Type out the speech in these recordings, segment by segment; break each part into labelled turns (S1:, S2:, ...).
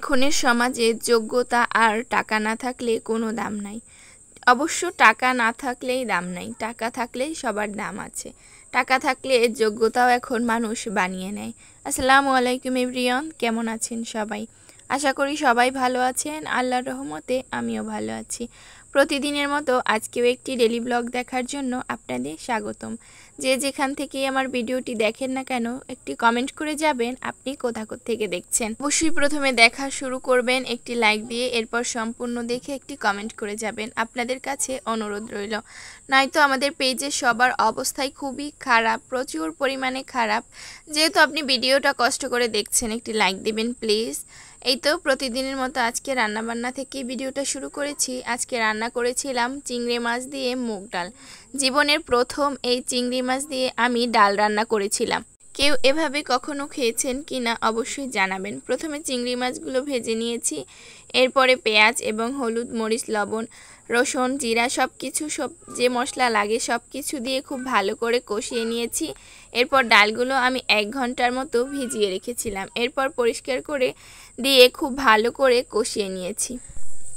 S1: এখনের সমাজে যোগ্যতা আর টাকা না থাকলে কোনো দাম নাই। অবশ্য টাকা না থাকলেই দাম নাই, টাকা থাকলেই সবার দাম আছে। টাকা থাকলে যোগ্যতাও এখন মানুষ বানিয়ে নেয়। আসসালামু আলাইকুম এভরিওয়ান, কেমন আছেন সবাই? আশা করি সবাই ভালো আছেন। আল্লাহর রহমতে আমিও ভালো আছি। প্রতিদিনের মতো আজকেও একটি ডেলি ব্লগ দেখার জন্য আপনাদের স্বাগতম। যে যেখান থেকে আমার ভিডিওটি দেখেন না কেন একটি কমেন্ট করে যাবেন আপনি কোথা থেকে দেখছেন। অবশ্যই প্রথমে দেখা শুরু করবেন একটি লাইক দিয়ে, এরপর সম্পূর্ণ দেখে একটি কমেন্ট করে যাবেন। আপনাদের কাছে অনুরোধ রইল, নয়তো আমাদের পেজে সবার অবস্থাই খুবই খারাপ, প্রচুর পরিমাণে খারাপ। যেহেতু আপনি ভিডিওটা কষ্ট করে দেখছেন, একটি লাইক দিবেন প্লিজ। এই তো প্রতিদিনের মতো আজকে রান্নাবান্না থেকে ভিডিওটা শুরু করেছি। আজকে রান্না করেছিলাম চিংড়ি মাছ দিয়ে মুগ ডাল। জীবনের প্রথম এই চিংড়ি মাছ দিয়ে আমি ডাল রান্না করেছিলাম। কেউ এভাবে কখনো খেয়েছেন কি না অবশ্যই জানাবেন। প্রথমে চিংড়ি মাছগুলো ভেজে নিয়েছি, এরপরে পেঁয়াজ এবং হলুদ, মরিচ, লবণ, রসুন, জিরা সব যে মশলা লাগে সব কিছু দিয়ে খুব ভালো করে কষিয়ে নিয়েছি। এরপর ডালগুলো আমি 1 ঘন্টার মতো ভিজিয়ে রেখেছিলাম। এরপর পরিষ্কার করে দিয়ে খুব ভালো করে কষিয়ে নিয়েছি।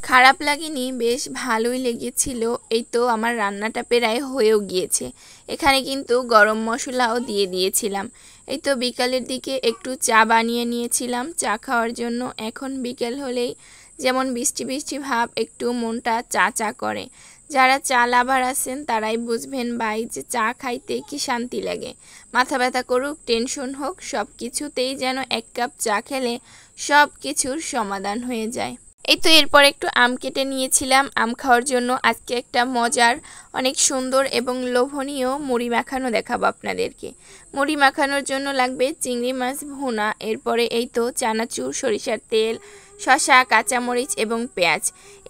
S1: খারাপ লাগেনি, বেশ ভালোই লেগেছিল। এই তো আমার রান্নাটা প্রায় হয়েও গিয়েছে। এখানে কিন্তু গরম মশলাও দিয়ে দিয়েছিলাম। এই তো বিকালের দিকে একটু চা বানিয়ে নিয়েছিলাম চা খাওয়ার জন্য। এখন বিকেল হলেই যেমন বৃষ্টি বৃষ্টি ভাব, একটু মনটা চা চা করে। যারা চা লাভার আছেন তারাই বুঝবেন ভাই যে চা খাইতে কি শান্তি লাগে। মাথা ব্যথা করুক, টেনশন হোক, সব কিছুতেই যেন 1 কাপ চা খেলে সব কিছুর সমাধান হয়ে যায়। এই তো এরপর একটু আম কেটে নিয়েছিলাম আম খাওয়ার জন্য। আজকে একটা মজার, অনেক সুন্দর এবং লোভনীয় মুড়ি মাখানো দেখাবো আপনাদেরকে। মুড়ি মাখানোর জন্য লাগবে চিংড়ি মাছ ভুনা, এরপরে এই তো চানাচুর, সরিষার তেল, শসা, কাঁচামরিচ এবং পেঁয়াজ।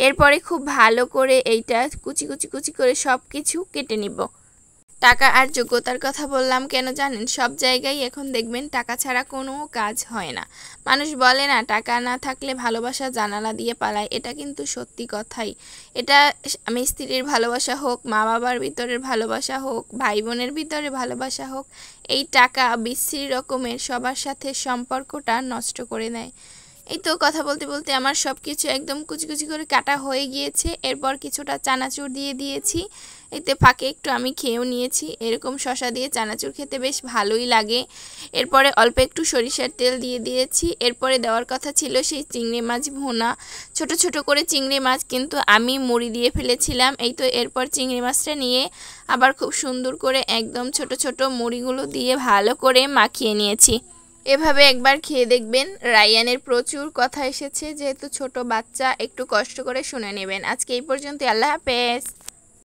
S1: এরপরে খুব ভালো করে এইটা কুচি কুচি কুচি করে সব কিছু কেটে নিব। টাকা আর যোগ্যতার কথা বললাম কেন জানেন? সব জায়গায় এখন দেখবেন টাকা ছাড়া কোনো কাজ হয় না। মানুষ বলে না টাকা না থাকলে ভালোবাসা জানালা দিয়ে পালায়, এটা কিন্তু সত্যি কথাই। এটা স্বামী স্ত্রীর ভালোবাসা হোক, মা বাবার ভিতরের ভালোবাসা হোক, ভাই বোনের ভিতরে ভালোবাসা হোক, এই টাকা বিশ্রী রকমের সবার সাথে সম্পর্কটা নষ্ট করে দেয়। এই তো কথা বলতে বলতে আমার সব কিছু একদম কুচি কুচি করে কাটা হয়ে গিয়েছে। এরপর কিছুটা চানাচুর দিয়ে দিয়েছি। এতে ফাঁকে একটু আমি খেয়েও নিয়েছি। এরকম শসা দিয়ে চানাচুর খেতে বেশ ভালোই লাগে। এরপরে অল্প একটু সরিষার তেল দিয়ে দিয়েছি। এরপরে দেওয়ার কথা ছিল সেই চিংড়ি মাছ ভুনা। ছোট ছোট করে চিংড়ি মাছ কিন্তু আমি মুড়ি দিয়ে ফেলেছিলাম। এই তো এরপর চিংড়ি মাছটা নিয়ে আবার খুব সুন্দর করে একদম ছোট ছোট মুড়িগুলো দিয়ে ভালো করে মাখিয়ে নিয়েছি। এভাবে একবার খেয়ে দেখবেন। রায়ানের প্রচুর কথা এসেছে, যেহেতু ছোট বাচ্চা, একটু কষ্ট করে শুনে নেবেন। আজকে এই পর্যন্ত, আল্লাহ হাফেজ।